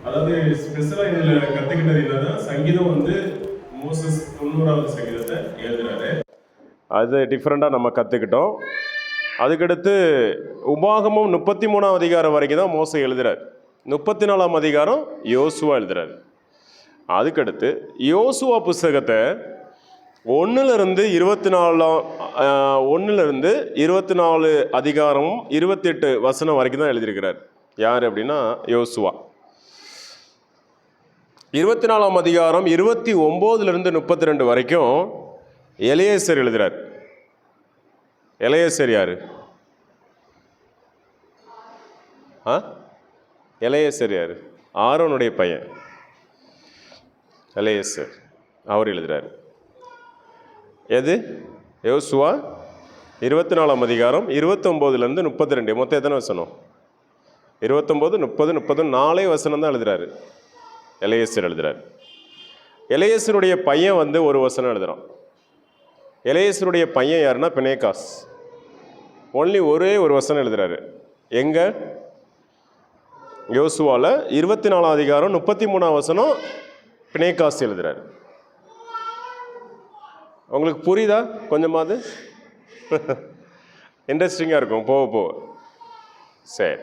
அதாவது ஸ்பெஷலாக இதில் கற்றுக்கிட்டது என்னன்னா, சங்கீதம் வந்து மோசஸ் 90வது சங்கீதத்தை எழுதுறாரு. அது டிஃப்ரெண்ட்டாக நம்ம கற்றுக்கிட்டோம். அதுக்கடுத்து உபாகமும் 33ஆம் அதிகாரம் வரைக்கும் தான் மோசே எழுதுறார். 34ஆம் அதிகாரம் யோசுவா எழுதுறாரு. அதுக்கடுத்து யோசுவா புஸ்தகத்தை 1லிருந்து 24 அதிகாரம் 28 வசனம் வரைக்கும் தான் எழுதியிருக்கிறார். யார் அப்படின்னா யோசுவா. 24ஆம் அதிகாரம் 29லிருந்து 32 வரைக்கும் எலியேசர் எழுதுறார். எலியேசர் யாரு? எலியேசர் யாரு? ஆரோனுடைய பையன் எலியேசர். அவர் எழுதுறார். எது? யோசுவா 24ஆம் அதிகாரம் 29லிருந்து 32. மொத்தம் எத்தனை வசனம்? 29, 30, 34 வசனம் தான் எழுதுறாரு. எலியேசர் எழுதுறார். எலியேசருடைய பையன் வந்து ஒரு வசனம் எழுதுறான். எலியேசருடைய பையன் யாருன்னா பினேகாஸ். ஒரே ஒரு வசனம் எழுதுறாரு. எங்க? யோசுவாவில் 24ஆம் அதிகாரம் 33ஆம் வசனம் பினேகாஸ் எழுதுறாரு. உங்களுக்கு புரியுதா கொஞ்சமாவது? இன்ட்ரெஸ்டிங்காக இருக்கும் போக. சரி,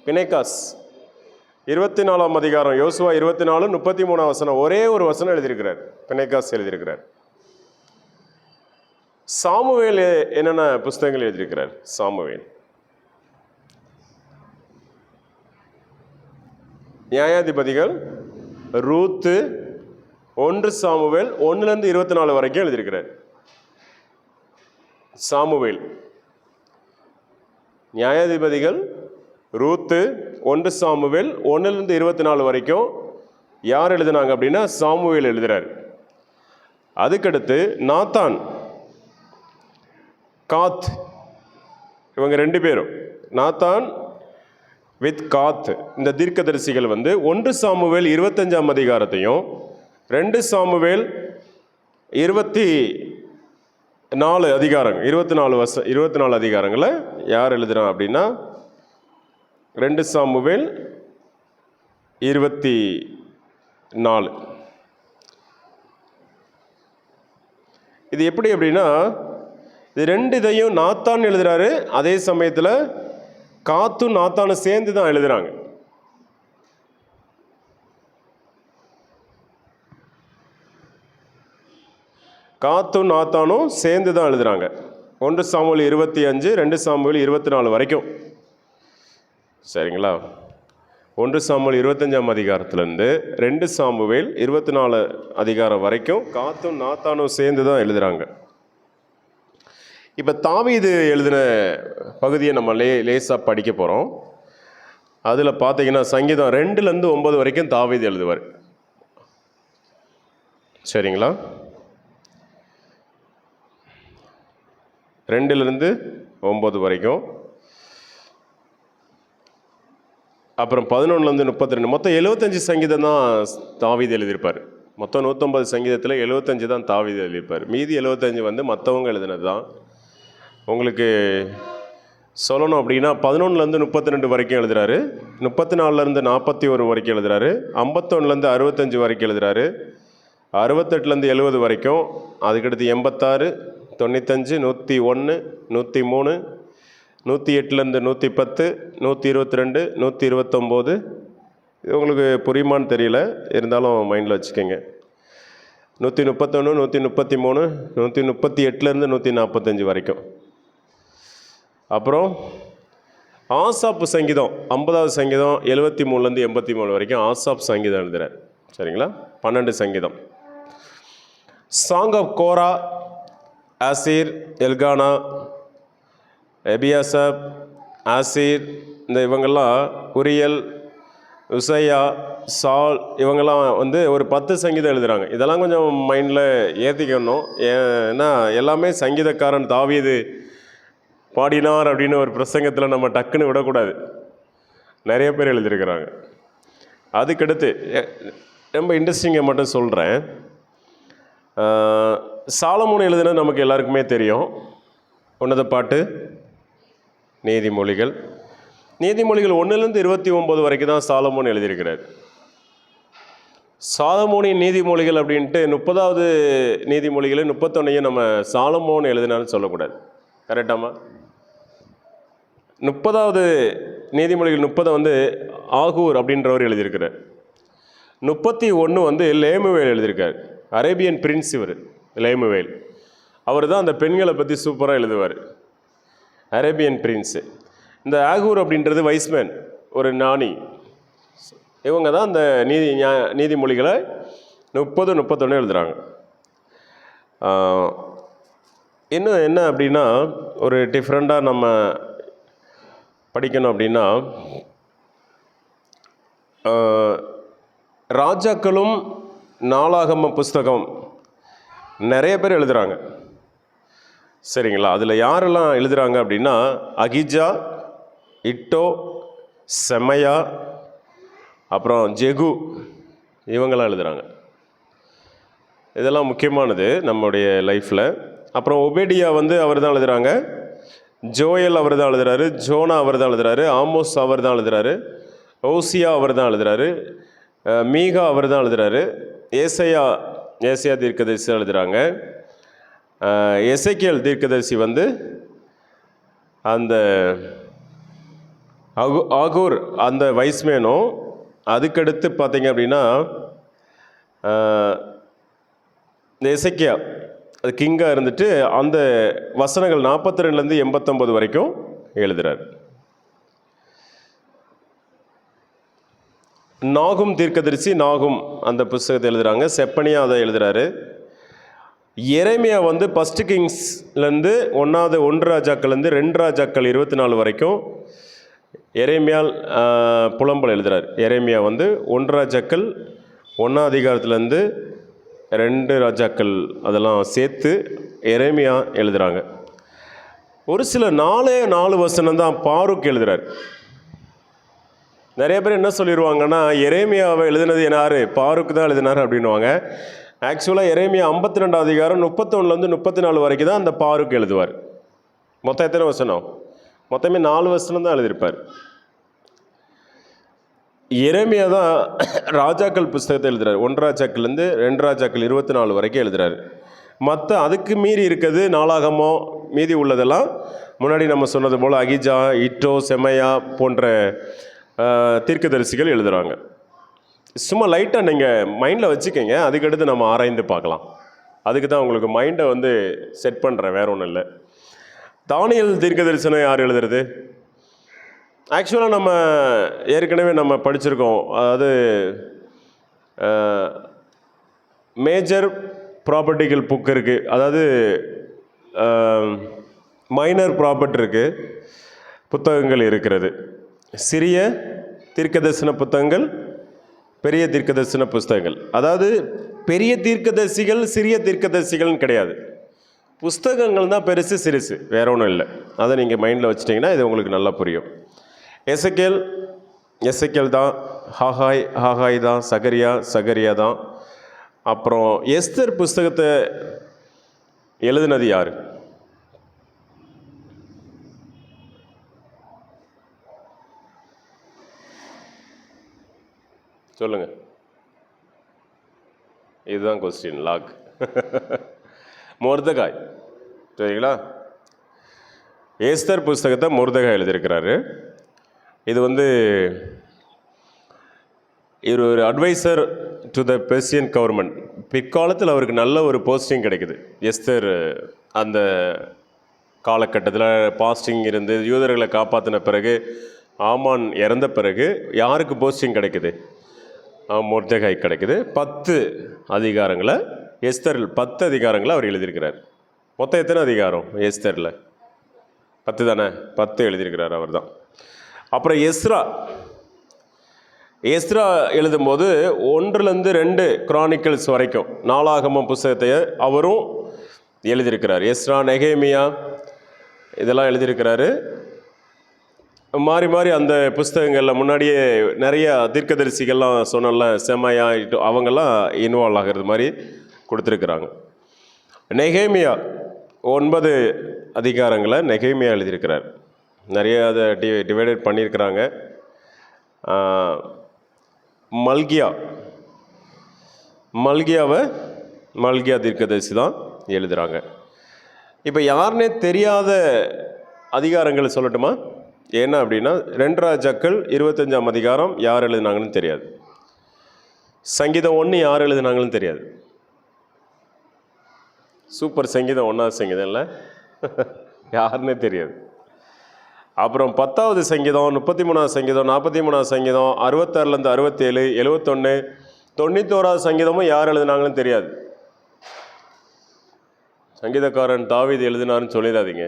பினேகாஸ் 24ஆம் அதிகாரம் யோசுவா 24, 33ஆம் வசனம் ஒரே ஒரு வசனம் எழுதியிருக்கிறார். பினேகாஸ் எழுதியிருக்கிறார். சாமுவேல் என்னென்ன புஸ்தகங்கள் எழுதியிருக்கிறார்? சாமுவேல் நியாயாதிபதிகள், ரூத்து, 1 சாமுவேல் 1லிருந்து 24 வரைக்கும் எழுதியிருக்கிறார். சாமுவேல், நியாயாதிபதிகள், ரூத்து, 1 சாமுவேல் 1லிருந்து 24 வரைக்கும் யார் எழுதினாங்க அப்படின்னா சாமுவேல் எழுதுறார். அதுக்கடுத்து நாத்தான், காத், இவங்க 2 பேரும், நாத்தான் வித் காத், இந்த தீர்க்கதரிசிகள் வந்து 1 சாமுவேல் 25ஆம் அதிகாரத்தையும் 2 சாமுவேல் 24 அதிகாரங்கள் 24 அதிகாரங்களை யார் எழுதுறான் அப்படின்னா 2 சாமுவேல் 24. இது எப்படி அப்படின்னா, இது 2 இதையும் நாத்தான் எழுதுறாரு. அதே சமயத்தில் காத்தும் நாத்தானும் சேர்ந்து தான் எழுதுறாங்க. காத்தும் நாத்தானும் சேர்ந்து தான் எழுதுறாங்க. 1 சாமுவேல் 25, 2 சாமுவேல் 24 வரைக்கும். சரிங்களா? 1 சாமுவேல் 25ஆம் அதிகாரத்திலேருந்து 2 சாமுவேல் 24 அதிகாரம் வரைக்கும் காத்தும் நாத்தானும் சேர்ந்து தான் எழுதுறாங்க. இப்போ தாவீது எழுதின பகுதியை நம்ம லேசாக படிக்க போகிறோம். அதில் பார்த்தீங்கன்னா சங்கீதம் 2லேருந்து 9 வரைக்கும் தாவீது எழுதுவார். சரிங்களா? 2லேருந்து 9 வரைக்கும். அப்புறம் 11லேருந்து 32, மொத்தம் 75 சங்கீதம் தான் தாவீது எழுதியிருப்பார். மொத்தம் 150 சங்கீதத்தில் 75 தான் தாவீது எழுதியிருப்பார். மீதி 75 வந்து மற்றவங்க எழுதினது தான். உங்களுக்கு சொல்லணும் அப்படின்னா 11லேருந்து 32 வரைக்கும் எழுதுறாரு, 34லேருந்து 41 வரைக்கும் எழுதுறாரு, 51லேருந்து 65 வரைக்கும் எழுதுறாரு, 68லேருந்து 70 வரைக்கும், அதுக்கடுத்து 86, 95, 101, 103, 108லேருந்து 110, 122, 129. இது உங்களுக்கு புரியுமான்னு தெரியல, இருந்தாலும் மைண்டில் வச்சுக்கோங்க. 131, 133, 138லேருந்து 145 வரைக்கும். அப்புறம் ஆசாப்பு சங்கீதம் 50வது சங்கீதம் 73லேருந்து 83 வரைக்கும் ஆசாப் சங்கீதம் எழுதுறார். சரிங்களா? 12 சங்கீதம். சாங் ஆஃப் கோரா, ஆசீர், எல்கானா, எபியாசப், ஆசீர், இந்த இவங்கெல்லாம், உரியல், உசையா, சால், இவங்கெல்லாம் வந்து ஒரு 10 சங்கீதம் எழுதுகிறாங்க. இதெல்லாம் கொஞ்சம் மைண்டில் ஏற்றிக்கணும். ஏன்னா எல்லாமே சங்கீதக்காரன் தாவீது பாடினார் அப்படின்னு ஒரு பிரசங்கத்தில் நம்ம டக்குன்னு விடக்கூடாது. நிறைய பேர் எழுதியிருக்கிறாங்க. அதுக்கடுத்து ரொம்ப இன்ட்ரெஸ்டிங்கை மட்டும் சொல்கிறேன். சாலமோன் எழுதுனது நமக்கு எல்லாருக்குமே தெரியும். உன்னத பாட்டு, நீதிமொழிகள். நீதிமொழிகள் 1லேருந்து 29 வரைக்கும் தான் சாலமோன் எழுதியிருக்கிறார். சாலமோனின் நீதிமொழிகள் அப்படின்ட்டு 30வது நீதிமொழிகளை 31 நம்ம சாலமோன் எழுதினான்னு சொல்லக்கூடாது. கரெக்டாமா? 30வது நீதிமொழிகள் 30 வந்து ஆகூர் அப்படின்றவர் எழுதியிருக்கிறார். 31 வந்து லேமுவேல் எழுதியிருக்கார். அரேபியன் பிரின்ஸ் இவர் லேமுவேல். அவர் தான் அந்த பெண்களை பற்றி சூப்பராக எழுதுவார். Arabian prince. இந்த ஆகூர் அப்படின்றது வைஸ்மேன், ஒரு ஞானி. இவங்க தான் அந்த நீதிமொழிகளை 30, 31 எழுதுகிறாங்க. இன்னும் என்ன அப்படின்னா, ஒரு டிஃப்ரெண்ட்டாக நம்ம படிக்கணும் அப்படின்னா, ராஜாக்களும் நாளாகம புஸ்தகம் நிறைய பேர் எழுதுகிறாங்க. சரிங்களா? அதில் யாரெல்லாம் எழுதுகிறாங்க அப்படின்னா, அகிஜா, இட்டோ, செமையா, அப்புறம் ஜெகு, இவங்கெல்லாம் எழுதுகிறாங்க. இதெல்லாம் முக்கியமானது நம்முடைய லைஃப்பில். அப்புறம் ஒபேடியா வந்து அவர் தான் எழுதுகிறாங்க. ஜோயல் அவர் தான் எழுதுகிறாரு. ஜோனா அவர் தான் எழுதுகிறாரு. ஆமோஸ் அவர் தான் எழுதுகிறாரு. ஓசியா அவர் தான் எழுதுகிறாரு. மீகா அவர் தான் எழுதுகிறாரு. ஏசையா தீர்க்கதரிசி எழுதுகிறாங்க. எசேக்கியேல் தீர்க்கதரிசி வந்து அந்த ஆகூர் அந்த வைஸ்மேனும், அதுக்கடுத்து பார்த்தீங்க அப்படின்னா இந்த எசேக்கியா அது கிங்காக இருந்துட்டு அந்த வசனங்கள் 42லேருந்து 89 வரைக்கும் எழுதுகிறார். நாகும் தீர்க்கதரிசி நாகும் அந்த புஸ்தகத்தை எழுதுகிறாங்க. செப்பனியா அதை எழுதுகிறாரு. எரேமியா வந்து ஃபர்ஸ்ட் கிங்ஸ்லேருந்து 1 ராஜாக்கள்லேருந்து 2 ராஜாக்கள் 24 வரைக்கும் எரேமியால் புலம்பல் எழுதுகிறார். எரேமியா வந்து 1 ராஜாக்கள் 1 அதிகாரத்துலேருந்து 2 ராஜாக்கள் அதெல்லாம் சேர்த்து எரேமியா எழுதுகிறாங்க. ஒரு சில 4 வசனம் தான் பாருக் எழுதுகிறார். நிறைய பேர் என்ன சொல்லிடுவாங்கன்னா, எரேமியாவை எழுதினது யார்? பாருக் தான் எழுதினார் அப்படின்வாங்க. ஆக்சுவலாக எரேமியா 52 அதிகாரம் 31லேருந்து 34 வரைக்கும் தான் அந்த பாருக் எழுதுவார். மொத்தம் எத்தனை வசனம்? மொத்தமே 4 வசனம் தான் எழுதியிருப்பார். எரேமியா தான் ராஜாக்கள் புஸ்தகத்தை எழுதுறாரு. 1 ராஜாக்கள்லேருந்து 2 ராஜாக்கள் 24 வரைக்கும் எழுதுறாரு. மற்ற அதுக்கு மீறி இருக்கிறது நாளாகமோ மீதி உள்ளதெல்லாம் முன்னாடி நம்ம சொன்னது போல் அகிஜா, இட்டோ, செமையா போன்ற தீர்க்கதரிசிகள் எழுதுகிறாங்க. சும்மா லைட்டாக நீங்கள் மைண்டில் வச்சுக்கோங்க. அதுக்கடுத்து நம்ம ஆராய்ந்து பார்க்கலாம். அதுக்கு தான் உங்களுக்கு மைண்டை வந்து செட் பண்ணுறேன், வேற ஒன்றும் இல்லை. தானியேல் தீர்க்கதரிசனம் யார் எழுதுறது? ஆக்சுவலாக நம்ம ஏற்கனவே நம்ம படிச்சிருக்கோம். அதாவது மேஜர் ப்ராப்பர்ட்டிகள் புக் இருக்குது, அதாவது மைனர் ப்ராப்பர்ட்டி இருக்குது, புத்தகங்கள் இருக்கிறது. சிறிய தீர்க்கதரிசன புத்தகங்கள், பெரிய தீர்க்கதரிசன புஸ்தகங்கள். அதாவது பெரிய தீர்க்கதரிசிகள் சிறிய தீர்க்கதரிசிகள்னு கிடையாது. புஸ்தகங்கள் தான் பெருசு சிறுசு, வேற ஒன்றும் இல்லை. அதை நீங்கள் மைண்டில் வச்சிட்டிங்கன்னா இது உங்களுக்கு நல்லா புரியும். எசேக்கியேல் தான், ஹாகாய் தான், சகரியா தான். அப்புறம் எஸ்தர் புஸ்தகத்தை எழுதினது யார்? சொல்லுங்க. இதுதான் கொஸ்டின் லாக். மொர்தெகாய். சரிங்களா? எஸ்தர் புஸ்தகத்தை மொர்தெகாய் எழுதியிருக்கிறாரு. இது வந்து இவர் ஒரு adviser to the Persian government. பிற்காலத்தில் அவருக்கு நல்ல ஒரு போஸ்டிங் கிடைக்குது. எஸ்தர் அந்த காலகட்டத்தில் பாஸ்டிங் இருந்து யூதர்களை காப்பாற்றின பிறகு, ஆமான் இறந்த பிறகு யாருக்கு போஸ்டிங் கிடைக்குது? மொர்தெகாய் கிடைக்குது. 10 அதிகாரங்களை எஸ்தரில் 10 அதிகாரங்களை அவர் எழுதியிருக்கிறார். மொத்தம் எத்தனை அதிகாரம் எஸ்தரில்? 10 தானே? 10 எழுதியிருக்கிறார் அவர் தான். அப்புறம் எஸ்ரா எழுதும்போது 1லேருந்து 2 கிரானிக்கல்ஸ் வரைக்கும் நாளாகமம் புஸ்தகத்தை அவரும் எழுதியிருக்கிறார். எஸ்ரா, நெகேமியா இதெல்லாம் எழுதியிருக்கிறாரு. மாறி மாறி அந்த புஸ்தகங்களில் முன்னாடியே நிறைய தீர்க்கதரிசிகள்லாம் சொன்னல, செமையா, அவங்கெல்லாம் இன்வால்வ் ஆகிறது மாதிரி கொடுத்துருக்குறாங்க. நெகேமியா 9 அதிகாரங்களை நெகேமியா எழுதியிருக்கிறார். நிறைய அதை டிவைடட் பண்ணியிருக்கிறாங்க. மல்கியா தீர்க்கதரிசி தான் எழுதுகிறாங்க. இப்போ யாருன்னே தெரியாத அதிகாரங்களை சொல்லட்டுமா? என்ன அப்படின்னா 2 ராஜாக்கள் 25ஆம் அதிகாரம் யார் எழுதுனாங்கன்னு தெரியாது. சங்கீதம் 1 யார் எழுதுனாங்கன்னு தெரியாது. சூப்பர் சங்கீதம் 1ஆவது சங்கீதம் இல்லை, யாருன்னே தெரியாது. அப்புறம் 10வது சங்கீதம், 33ஆவது சங்கீதம், 43ஆவது சங்கீதம், 66லேருந்து 67, 71, 91வது சங்கீதமும் யார் எழுதுனாங்கன்னு தெரியாது. சங்கீதக்காரன் தாவீது எழுதினாருன்னு சொல்லிடாதீங்க,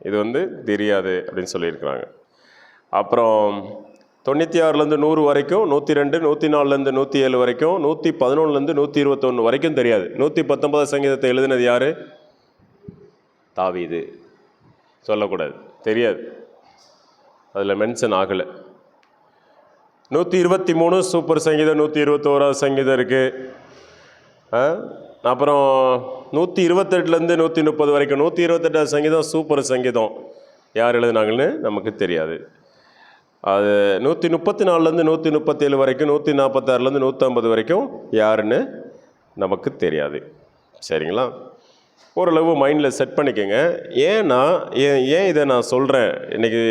இது தெரியாது அப்படின்னு சொல்லியிருக்கிறாங்க. அப்புறம் 96லேருந்து 100 வரைக்கும், 102, 104லேருந்து 107 வரைக்கும், 111லேருந்து 121 வரைக்கும் தெரியாது. 119 சங்கீதத்தை எழுதினது யார்? தாவீது. சொல்லக்கூடாது, தெரியாது, அதில் மென்ஷன் ஆகலை. 123 சூப்பர் சங்கீதம், 121வது சங்கீதம் இருக்குது. அப்புறம் 128லேருந்து 130 வரைக்கும் 128வது சங்கீதம் சூப்பர் சங்கீதம் யார் எழுதுனாங்கன்னு நமக்கு தெரியாது. அது 134லேருந்து 137 வரைக்கும், 146லேருந்து 150 வரைக்கும் யாருன்னு நமக்கு தெரியாது. சரிங்களா? ஓரளவு மைண்டில் செட் பண்ணிக்கோங்க. ஏன் இதை நான் சொல்கிறேன் இன்றைக்கி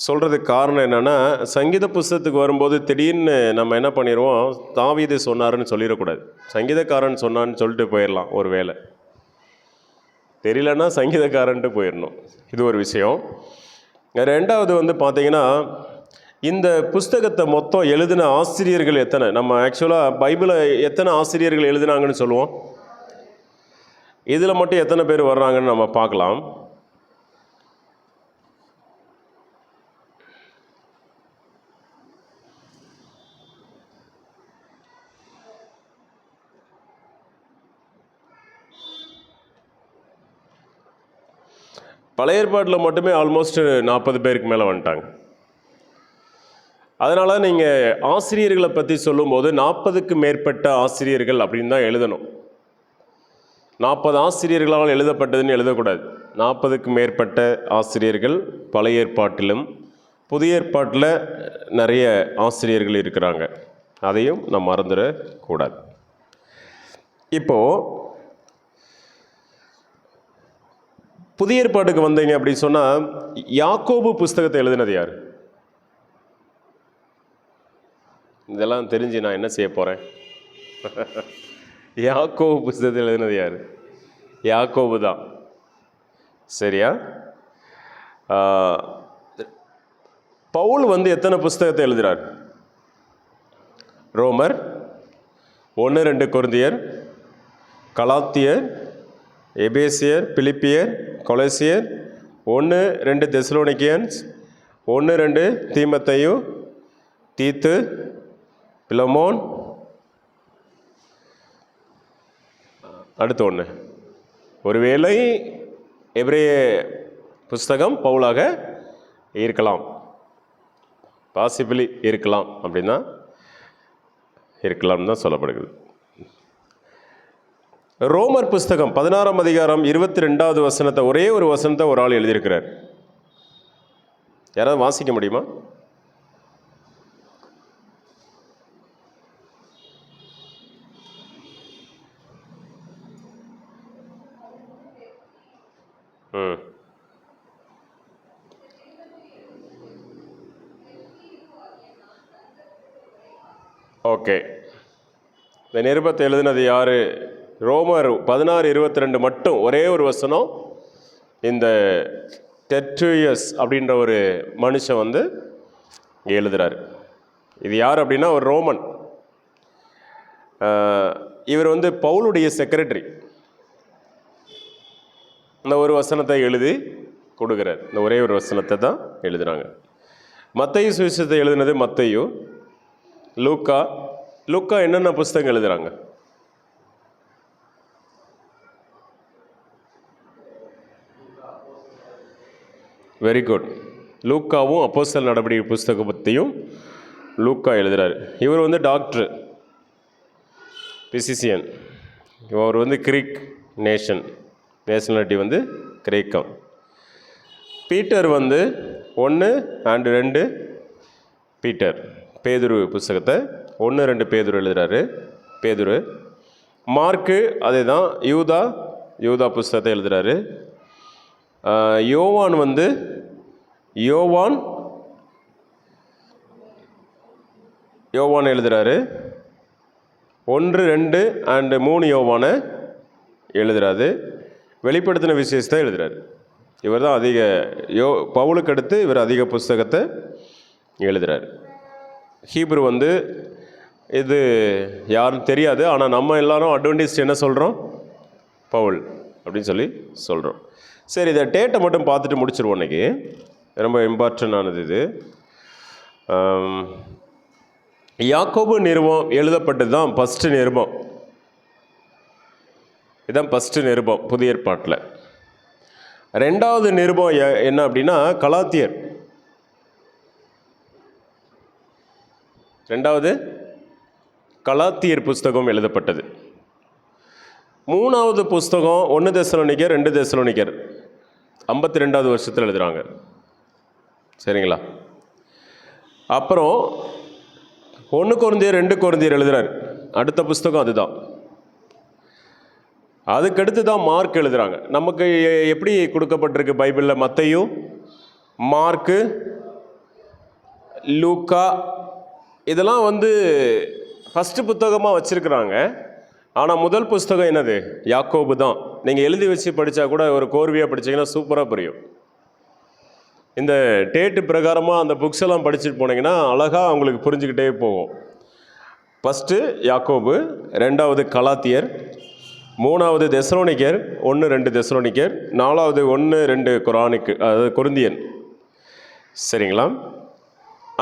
சொல்கிறதுக்கு காரணம் என்னென்னா, சங்கீத புஸ்தகத்துக்கு வரும்போது திடீர்னு நம்ம என்ன பண்ணிடுவோம், தாவீது சொன்னாருன்னு சொல்லிடக்கூடாது. சங்கீதக்காரன் சொன்னான்னு சொல்லிட்டு போயிடலாம். ஒரு வேளை தெரியலன்னா சங்கீதக்காரன்ட்டு போயிடணும். இது ஒரு விஷயம். 2வது பார்த்தீங்கன்னா, இந்த புஸ்தகத்தை மொத்தம் எழுதின ஆசிரியர்கள் எத்தனை? நம்ம ஆக்சுவலாக பைபிளை எத்தனை ஆசிரியர்கள் எழுதினாங்கன்னு சொல்லுவோம். இதில் மட்டும் எத்தனை பேர் வர்றாங்கன்னு நம்ம பார்க்கலாம். பழைய ஏற்பாட்டில் மட்டுமே ஆல்மோஸ்ட் 40 பேருக்கு மேலே வந்துட்டாங்க. அதனால் நீங்கள் ஆசிரியர்களை பற்றி சொல்லும்போது 40க்கு மேற்பட்ட ஆசிரியர்கள் அப்படின்னு தான் எழுதணும். 40 ஆசிரியர்களால் எழுதப்பட்டதுன்னு எழுதக்கூடாது. 40க்கு மேற்பட்ட ஆசிரியர்கள் பழைய ஏற்பாட்டிலும் புதிய ஏற்பாட்டில் நிறைய ஆசிரியர்கள் இருக்கிறாங்க. அதையும் நம்ம மறந்துடக்கூடாது. இப்போது புதிய ஏற்பாட்டுக்கு வந்தீங்க அப்படின்னு சொன்னால், யாக்கோபு புஸ்தகத்தை எழுதினது யார்? இதெல்லாம் தெரிஞ்சு நான் என்ன செய்ய போகிறேன்? யாக்கோபு புஸ்தகத்தை எழுதினது யார்? யாக்கோபு தான். சரியா? பவுல் எத்தனை புஸ்தகத்தை எழுதுகிறார்? ரோமர், 1-2 கொரிந்தியர், கலாத்தியர், எபேசியர், பிலிப்பியர், கொலோசியர், 1-2 தெசலோனிக்கேன்ஸ், 1-2 தீமோத்தேயு, தீத்து, பிலமோன், அடுத்து 1. ஒருவேளை எபிரேய புஸ்தகம் பவுலாக இருக்கலாம், பாசிபிளி இருக்கலாம் அப்படின்னா இருக்கலாம் தான் சொல்லப்படுகிறது. ரோமர் புஸ்தகம் 16ஆம் அதிகாரம் 22வது வசனத்தை, ஒரே ஒரு வசனத்தை ஒரு ஆள் எழுதியிருக்கிறார். யாராவது வாசிக்க முடியுமா? ஓகே, இந்த நிருபத்தை எழுதினது யாரு? ரோமர் 16:22 மட்டும் ஒரே ஒரு வசனம். இந்த டெர்ட்டுலியஸ் அப்படின்ற ஒரு மனுஷன் எழுதுகிறார். இது யார் அப்படின்னா ஒரு ரோமன். இவர் பவுலுடைய செக்ரட்டரி. இந்த ஒரு வசனத்தை எழுதி கொடுக்குறார். இந்த ஒரே ஒரு வசனத்தை தான் எழுதுகிறாங்க. மத்தேயு சுவிசேஷத்தை எழுதினது மத்தேயு. லூக்கா என்னென்ன புஸ்தகம் எழுதுகிறாங்க? Very good. லூக்காவும் அப்போஸ்தலர் நடவடிக்கை புஸ்தகத்தையும் லூக்கா எழுதுகிறார். இவர் டாக்டர், பிசிசியன். இவர் கிரீக் நேஷனாலிட்டி கிரேக்கம். பீட்டர் வந்து 1 and 2 பீட்டர், பேதுரு புஸ்தகத்தை 1, 2 பேதுரு எழுதுகிறாரு, பேதுரு. மார்க்கு அதே தான், யூதா புஸ்தகத்தை எழுதுகிறாரு. யோவான் வந்து யோவான் எழுதுகிறாரு. 1, 2 and 3 யோவானை எழுதுகிறாரு. வெளிப்படுத்தின விசேஷத்தை எழுதுகிறாரு. இவர் தான் அதிக பவுலுக்கு அடுத்து இவர் அதிக புஸ்தகத்தை எழுதுகிறார். ஹீப்ரு வந்து இது யாரும் தெரியாது, ஆனால் நம்ம எல்லாரும் அட்வான்டேஜ் என்ன சொல்கிறோம், பவுல் அப்படின்னு சொல்கிறோம். சரி, இதை டேட்டை மட்டும் பார்த்துட்டு முடிச்சிருவோம். இன்றைக்கி ரொம்ப இம்பார்ட்டண்டானது இது. யாக்கோபு நிருபம் எழுதப்பட்டது தான் ஃபஸ்ட்டு நிருபம். இதுதான் ஃபஸ்ட்டு நிருபம் புதிய ஏற்பாட்டில். 2வது நிருபம் என்ன அப்படின்னா கலாத்தியர். 2வது கலாத்தியர் புஸ்தகம் எழுதப்பட்டது. 3வது புஸ்தகம் 1 தெசலோனிக்கர் 2 தெசலோனிக்கர் 52வது வருஷத்தில் எழுதுகிறாங்க. சரிங்களா? அப்புறம் 1 கொரிந்தியர் 2 கொரிந்தியர் எழுதுகிறார். அடுத்த புஸ்தகம் அதுதான். அதுக்கடுத்து தான் மார்க் எழுதுகிறாங்க. நமக்கு எப்படி கொடுக்கப்பட்டிருக்கு பைபிளில்? மத்தேயு, மார்க்கு, லூக்கா, இதெல்லாம் வந்து ஃபஸ்ட்டு புத்தகமாக வச்சுருக்குறாங்க. ஆனால் முதல் புஸ்தகம் என்னது? யாக்கோபு தான். நீங்கள் எழுதி வச்சு படித்தா கூட ஒரு கோர்வையாக படித்தீங்கன்னா சூப்பராக புரியும். இந்த டேட்டு பிரகாரமாக அந்த புக்ஸ் எல்லாம் படிச்சுட்டு போனீங்கன்னா அழகாக அவங்களுக்கு புரிஞ்சுக்கிட்டே போகும். ஃபஸ்ட்டு யாக்கோபு, 2வது கலாத்தியர், 3வது தெசலோனிக்கர் 1, 2 தெசலோனிக்கர், 4வது 1, 2 அதாவது கொரிந்தியன். சரிங்களா?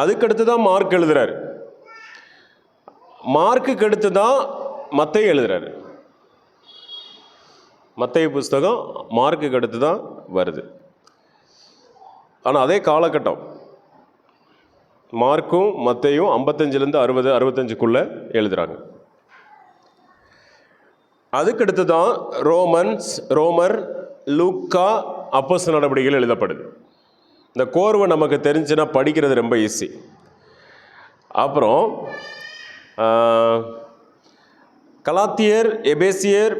அதுக்கடுத்து தான் மார்க் எழுதுகிறார். மார்க்குக்கு அடுத்து தான் மத்தேயு எழுதுகிறார். மத்தேயு புஸ்தகம் மார்க்குக்கு அடுத்து தான் வருது. ஆனால் அதே காலகட்டம். மார்க்கும் மத்தேயும் 55லேருந்து 60, 65க்குள்ளே எழுதுகிறாங்க. அதுக்கடுத்து தான் ரோமர், லூக்கா, அப்போஸ்தலர் நடவடிக்கைகள் எழுதப்படுது. இந்த கோர்வை நமக்கு தெரிஞ்சுன்னா படிக்கிறது ரொம்ப ஈஸி. அப்புறம் கலாத்தியர், எபேசியர்,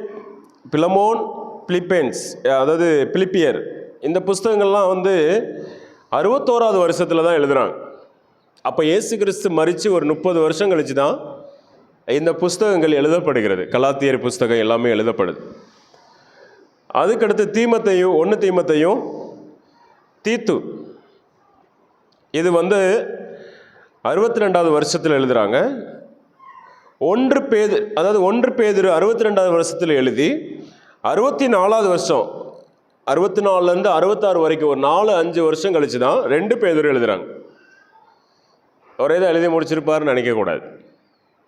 பிலமோன், பிலிப்பைன்ஸ், அதாவது பிலிப்பியர், இந்த புஸ்தகங்கள்லாம் வந்து 61வது வருஷத்தில் தான் எழுதுகிறாங்க. அப்போ இயேசு கிறிஸ்து மரித்து ஒரு 30 வருஷம் கழித்து தான் இந்த புஸ்தகங்கள் எழுதப்படுகிறது. கலாத்தியர் புஸ்தகம் எல்லாமே எழுதப்படுது. அதுக்கடுத்து தீமோத்தேயு, 1 தீமோத்தேயும், தீத்து, இது வந்து 62வது வருஷத்தில் எழுதுகிறாங்க. 1 பேதுரு 62வது வருஷத்தில் எழுதி 64வது வருஷம், 64லேருந்து 66 வரைக்கும் ஒரு 4-5 வருஷம் கழிச்சு தான் 2 பேதுரு எழுதுகிறாங்க. ஒரே தான் எழுதி முடிச்சிருப்பாருன்னு நினைக்கக்கூடாது.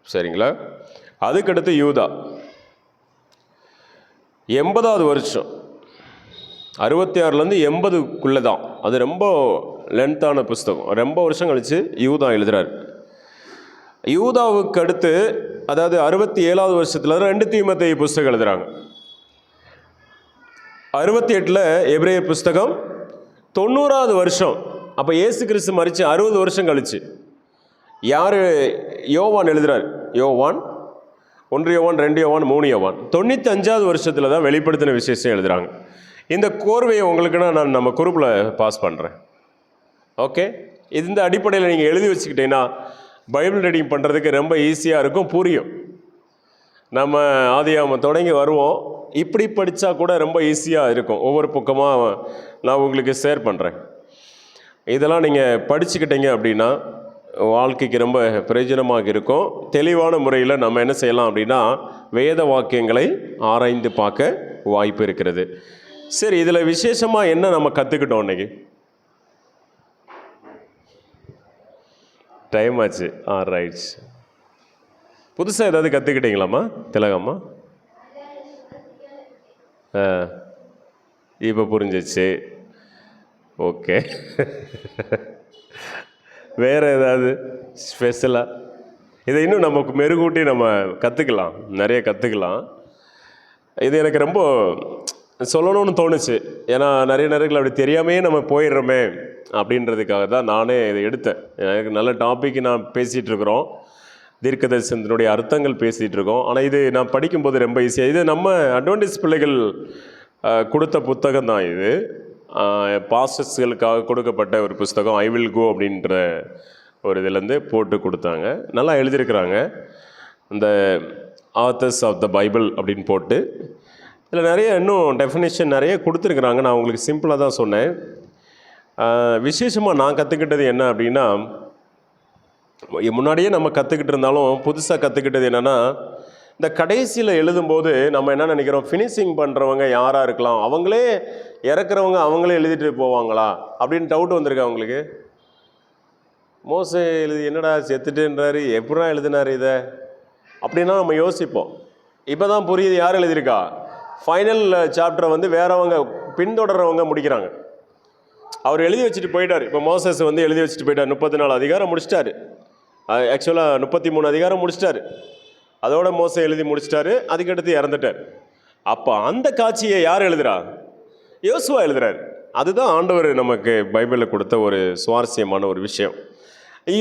சரிங்களா? அதுக்கடுத்து யூதா 80வது வருஷம், 66லேருந்து 80க்குள்ளே தான். அது ரொம்ப லென்த்தான புஸ்தகம். ரொம்ப வருஷம் கழித்து யூதா எழுதுகிறார். யூதாவுக்கு அடுத்து அதாவது 67வது வருஷத்தில் 2 தீமோத்தேயு புஸ்தகம் எழுதுகிறாங்க. 68ல் எபிரேயர் புஸ்தகம். 90வது வருஷம், அப்போ இயேசு கிறிஸ்து மரித்து 60 வருஷம் கழிச்சு யார்? யோவான் எழுதுகிறார். யோவான் 1 யோவான், 2 யோவான், 3 யோவான். 95வது வருஷத்தில் தான் வெளிப்படுத்தின விசேஷம் எழுதுகிறாங்க. இந்த கோர்வையை உங்களுக்குன்னா நான் நம்ம குரூப்பில் பாஸ் பண்ணுறேன். ஓகே, இந்த அடிப்படையில் நீங்கள் எழுதி வச்சுக்கிட்டீங்கன்னா பைபிள் ரீடிங் பண்ணுறதுக்கு ரொம்ப ஈஸியாக இருக்கும், புரியும். நம்ம ஆதியாகமம் தொடங்கி வருவோம், இப்படி படித்தா கூட ரொம்ப ஈஸியாக இருக்கும். ஒவ்வொரு பக்கமாக நான் உங்களுக்கு ஷேர் பண்ணுறேன். இதெல்லாம் நீங்கள் படிச்சுக்கிட்டீங்க அப்படின்னா வாழ்க்கைக்கு ரொம்ப பிரயோஜனமாக இருக்கும். தெளிவான முறையில் நம்ம என்ன செய்யலாம் அப்படின்னா வேத வாக்கியங்களை ஆராய்ந்து பார்க்க வாய்ப்பு இருக்கிறது. சரி, இதில் விசேஷமாக என்ன நம்ம கற்றுக்கிட்டோம் இன்னைக்கு? டைம் ஆச்சு. ரைட்ஸ். புதுசாக ஏதாவது கற்றுக்கிட்டீங்களாம்மா திலகம்மா? இப்போ புரிஞ்சிச்சு. ஓகே. வேறு ஏதாவது ஸ்பெஷலாக இதை இன்னும் நமக்கு மெருகூட்டி நம்ம கற்றுக்கலாம், நிறைய கற்றுக்கலாம். இது எனக்கு ரொம்ப சொல்லணும்னு தோணுச்சு. ஏன்னா நிறைய நேரங்கள் அப்படி தெரியாமையே நம்ம போயிடுறோமே அப்படின்றதுக்காக தான் நானே இதை எடுத்தேன். எனக்கு நல்ல டாபிக் நான் பேசிகிட்டு இருக்கிறோம், தீர்க்க தரிசனத்தினுடைய அர்த்தங்கள் பேசிகிட்டு இருக்கோம். ஆனால் இது நான் படிக்கும்போது ரொம்ப ஈஸியாக, இது நம்ம அட்வென்டிஸ்ட் பிள்ளைகள் கொடுத்த புத்தகம் தான் இது. பாஸ்டர்ஸ்களுக்காக கொடுக்கப்பட்ட ஒரு புஸ்தகம், ஐ வில் கோ அப்படின்ற ஒரு இதுலேருந்து போட்டு கொடுத்தாங்க. நல்லா எழுதியிருக்கிறாங்க, இந்த ஆத்தர்ஸ் ஆஃப் த பைபிள் அப்படின்னு போட்டு. இதில் நிறைய இன்னும் டெஃபினேஷன் நிறைய கொடுத்துருக்குறாங்க. நான் உங்களுக்கு சிம்பிளாக தான் சொன்னேன். விசேஷமாக நான் கற்றுக்கிட்டது என்ன அப்படின்னா, முன்னாடியே நம்ம கற்றுக்கிட்டு இருந்தாலும் புதுசாக கற்றுக்கிட்டது என்னென்னா, இந்த கடைசியில் எழுதும்போது நம்ம என்ன நினைக்கிறோம், ஃபினிஷிங் பண்ணுறவங்க யாராக இருக்கலாம், அவங்களே இறக்குறவங்க அவங்களே எழுதிட்டு போவாங்களா அப்படின்னு டவுட் வந்திருக்கு அவங்களுக்கு. மோசே எழுதி என்னடா செத்துட்டுன்றாரு, எப்படா எழுதினார் இதை அப்படின்னா நம்ம யோசிப்போம். இப்போ தான் புரியுது யார் எழுதியிருக்கா. ஃபைனல் சாப்டரை வந்து வேறவங்க பின்தொடர்றவங்க முடிக்கிறாங்க. அவர் எழுதி வச்சுட்டு போயிட்டார். இப்போ மோசஸ் வந்து எழுதி வச்சுட்டு போயிட்டார். 34 அதிகாரம் முடிச்சிட்டாரு. ஆக்சுவலாக 33 அதிகாரம் முடிச்சிட்டாரு. அதோட மோசை எழுதி முடிச்சிட்டாரு. அதுக்கடுத்து இறந்துட்டார். அப்போ அந்த காட்சியை யார் எழுதுறா? யோசுவா எழுதுறாரு. அதுதான் ஆண்டவர் நமக்கு பைபிளில் கொடுத்த ஒரு சுவாரஸ்யமான ஒரு விஷயம்.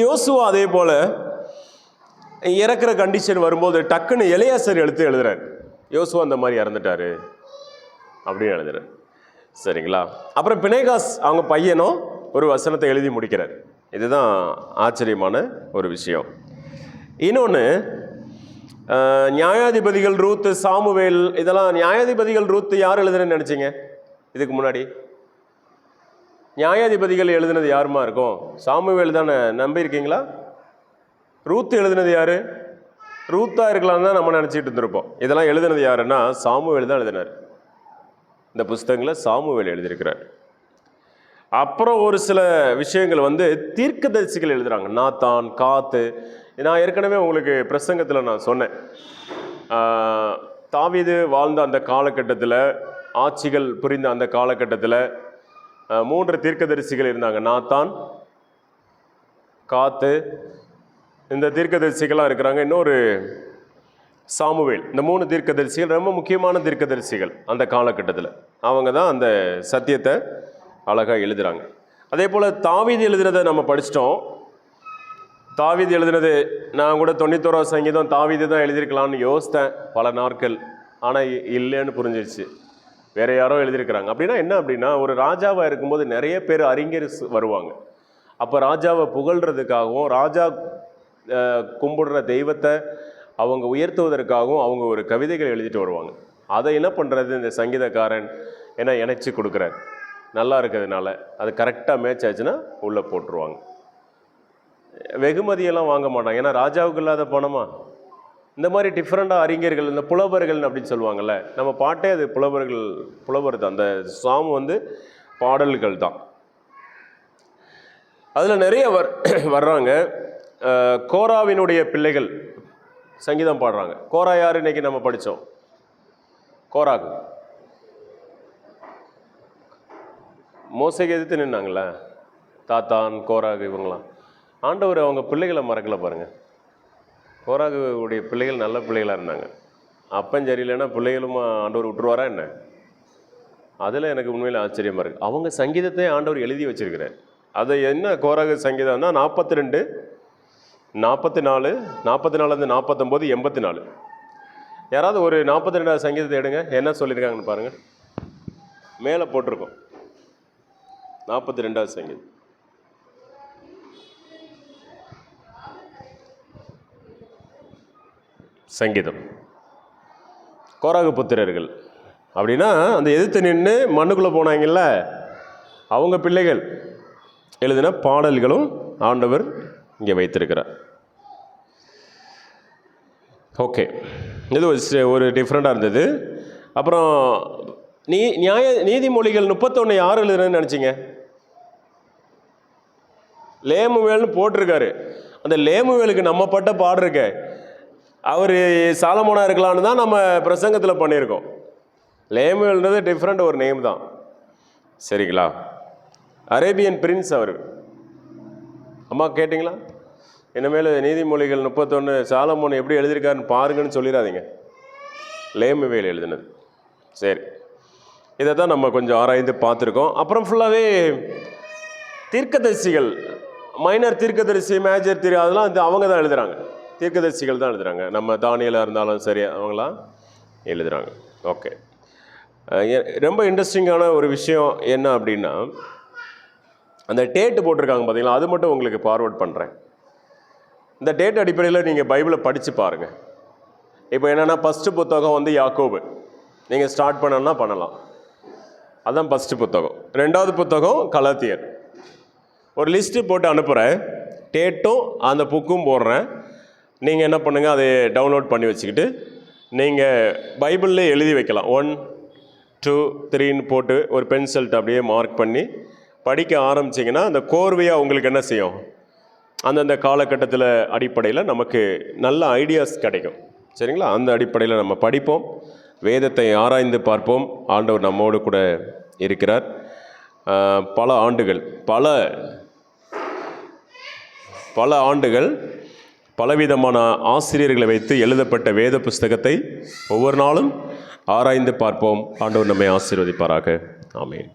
யோசுவா அதே போல் இறக்குற கண்டிஷன் வரும்போது டக்குன்னு எலியாசர் எழுதுறாரு. யோசுவா அந்த மாதிரி இறந்துட்டாரு அப்படின்னு எழுதுறாரு. சரிங்களா? அப்புறம் பினேகாஸ் அவங்க பையனும் ஒரு வசனத்தை எழுதி முடிக்கிறார். இதுதான் ஆச்சரியமான ஒரு விஷயம். இன்னொன்று, நியாயாதிபதிகள், ரூத்து, சாமுவேல், இதெல்லாம் நியாயாதிபதிகள், ரூத்து யார் எழுதுறேன்னு நினச்சிங்க? இதுக்கு முன்னாடி நியாயாதிபதிகள் எழுதுனது யாருமா இருக்கும்? சாமுவேல் தானே. நம்பியிருக்கீங்களா? ரூத்து எழுதுனது யார்? ரூத்தாக இருக்கலாம்னு தான் நம்ம நினச்சிட்டு இருந்திருப்போம். இதெல்லாம் எழுதுனது யாருன்னா சாமுவேல் தான் எழுதினார். இந்த புஸ்தகங்களை சாமுவேல் எழுதியிருக்கிறார். அப்புறம் ஒரு சில விஷயங்கள் வந்து தீர்க்கதரிசிகள் எழுதுகிறாங்க. நாத்தான், காத்து. நான் ஏற்கனவே உங்களுக்கு பிரசங்கத்தில் நான் சொன்னேன், தாவீது வாழ்ந்த அந்த காலகட்டத்தில், ஆட்சிகள் புரிந்த அந்த காலகட்டத்தில் 3 தீர்க்கதரிசிகள் இருந்தாங்க. நாத்தான், காத்து, இந்த தீர்க்கதரிசிகளாக இருக்கிறாங்க. இன்னொரு சாமுவேல். இந்த 3 தீர்க்கதரிசிகள் ரொம்ப முக்கியமான தீர்க்கதரிசிகள் அந்த காலகட்டத்தில். அவங்க தான் அந்த சத்தியத்தை அழகாக எழுதுகிறாங்க. அதே போல் தாவீது எழுதுனதை நம்ம படிச்சிட்டோம். தாவீது எழுதுனது நான் கூட 91 சங்கீதம் தாவீது தான் எழுதியிருக்கலாம்னு யோசித்தேன் பல நாட்கள். ஆனால் இல்லைன்னு புரிஞ்சிருச்சு, வேற யாரோ எழுதியிருக்கிறாங்க. அப்படின்னா என்ன அப்படின்னா, ஒரு ராஜாவாக இருக்கும்போது நிறைய பேர் அறிஞர் வருவாங்க. அப்போ ராஜாவை புகழ்கிறதுக்காகவும் ராஜா கும்பிடுற தெய்வத்தை அவங்க உயர்த்துவதற்காகவும் அவங்க ஒரு கவிதைகள் எழுதிட்டு வருவாங்க. அதை என்ன பண்ணுறது, இந்த சங்கீதக்காரன் ஏன்னா இணைச்சி கொடுக்குறார், நல்லா இருக்கிறதுனால அது கரெக்டாக மேட்ச் ஆச்சுன்னா உள்ளே போட்டுருவாங்க. வெகுமதியெல்லாம் வாங்க மாட்டாங்க, ஏன்னா ராஜாவுக்கு இல்லாத பணமா. இந்த மாதிரி டிஃப்ரெண்ட்டாக அறிஞர்கள், இந்த புலவர்கள் அப்படின்னு சொல்லுவாங்கள்ல, நம்ம பாட்டே அது புலவர் தான். அந்த சாங் வந்து பாடல்கள் தான். அதில் நிறைய வர்றாங்க. கோராவினுடைய பிள்ளைகள் சங்கீதம் பாடுறாங்க. கோரா யார்? இன்னைக்கு நம்ம படித்தோம். கோராகு மோசைக்கு எதிர்த்து நின்னாங்கள, தாத்தான், கோராகு, இவங்களாம். ஆண்டவர் அவங்க பிள்ளைகளை மறக்கலை பாருங்கள். கோராகுடைய பிள்ளைகள் நல்ல பிள்ளைகளாக இருந்தாங்க. அப்பன் சரியில்லைன்னா பிள்ளைகளும் ஆண்டவர் விட்டுருவாரா என்ன? அதில் எனக்கு உண்மையில் ஆச்சரியமாக இருக்குது. அவங்க சங்கீதத்தை ஆண்டவர் எழுதி வச்சிருக்கிறார். அது என்ன கோராகு சங்கீதம்னா 42, 44, 44 49, 84. யாராவது ஒரு 42வது சங்கீதத்தை எடுங்க, என்ன சொல்லியிருக்காங்கன்னு பாருங்கள். மேலே போட்டிருக்கோம் 42வது சங்கீதம். சங்கீதம் கோராகு புத்திரர்கள் அப்படின்னா அந்த எதிர்த்து நின்று மண்ணுக்குள்ளே போனாங்கல்ல, அவங்க பிள்ளைகள் எழுதின பாடல்களும் ஆண்டவர் இங்கே வைத்திருக்கிறார். ஓகே, இது ஒரு டிஃப்ரெண்ட்டாக இருந்தது. அப்புறம் நீதிமொழிகள் 31 யார் எழுதுறதுன்னு நினச்சிங்க? லேமுவேல்னு போட்டிருக்காரு. அந்த லேமுவேலுக்கு நம்ம பட்ட பாடு இருக்க, அவர் சாலமோனாக இருக்கலான்னு தான் நம்ம பிரசங்கத்தில் பண்ணியிருக்கோம். லேமுவேல்ன்றது டிஃப்ரெண்ட் ஒரு நேம் தான். சரிங்களா? அரேபியன் பிரின்ஸ் அவர். அம்மா கேட்டிங்களா? இனிமேல் நீதிமொழிகள் 31 சாலமோன் எப்படி எழுதியிருக்காருன்னு பாருங்கன்னு சொல்லிடாதீங்க. லேமுவேல் எழுதினது. சரி, இதை தான் நம்ம கொஞ்சம் ஆராய்ந்து பார்த்துருக்கோம். அப்புறம் ஃபுல்லாகவே தீர்க்கதரிசிகள், மைனர் தீர்க்கதரிசி, மேஜர் அதெல்லாம் வந்து அவங்க தான் எழுதுகிறாங்க, தீர்க்கதரிசிகள் தான் எழுதுகிறாங்க. நம்ம தானியலாக இருந்தாலும் சரி அவங்களாம் எழுதுகிறாங்க. ஓகே, ரொம்ப இன்ட்ரெஸ்டிங்கான ஒரு விஷயம் என்ன அப்படின்னா, அந்த டேட்டு போட்டிருக்காங்க பார்த்தீங்களா, அது மட்டும் உங்களுக்கு ஃபார்வர்ட் பண்ணுறேன். இந்த டேட் அடிப்படையில் நீங்கள் பைபிளை படித்து பாருங்கள். இப்போ என்னென்னா, ஃபஸ்ட்டு புத்தகம் வந்து யாக்கோபு, நீங்கள் ஸ்டார்ட் பண்ணணும்னா பண்ணலாம், அதுதான் ஃபஸ்ட்டு புத்தகம். 2வது புத்தகம் கலாத்தியர். ஒரு லிஸ்ட்டு போட்டு அனுப்புகிறேன், டேட்டும் அந்த புக்கும் போடுறேன். நீங்கள் என்ன பண்ணுங்கள், அதை டவுன்லோட் பண்ணி வச்சுக்கிட்டு நீங்கள் பைபிளில் எழுதி வைக்கலாம். 1 2 3ன்னு போட்டு ஒரு பென்சில்ட்டு அப்படியே மார்க் பண்ணி படிக்க ஆரம்பிச்சிங்கன்னா அந்த கோர்வையாக உங்களுக்கு என்ன செய்யும், அந்தந்த காலகட்டத்தில் அடிப்படையில் நமக்கு நல்ல ஐடியாஸ் கிடைக்கும். சரிங்களா? அந்த அடிப்படையில் நம்ம படிப்போம், வேதத்தை ஆராய்ந்து பார்ப்போம். ஆண்டவர் நம்மோடு கூட இருக்கிறார். பல ஆண்டுகள் பலவிதமான ஆசிரியர்களை வைத்து எழுதப்பட்ட வேத புஸ்தகத்தை ஒவ்வொரு நாளும் ஆராய்ந்து பார்ப்போம். ஆண்டவர் நம்மை ஆசீர்வதிப்பாராக. ஆமென்.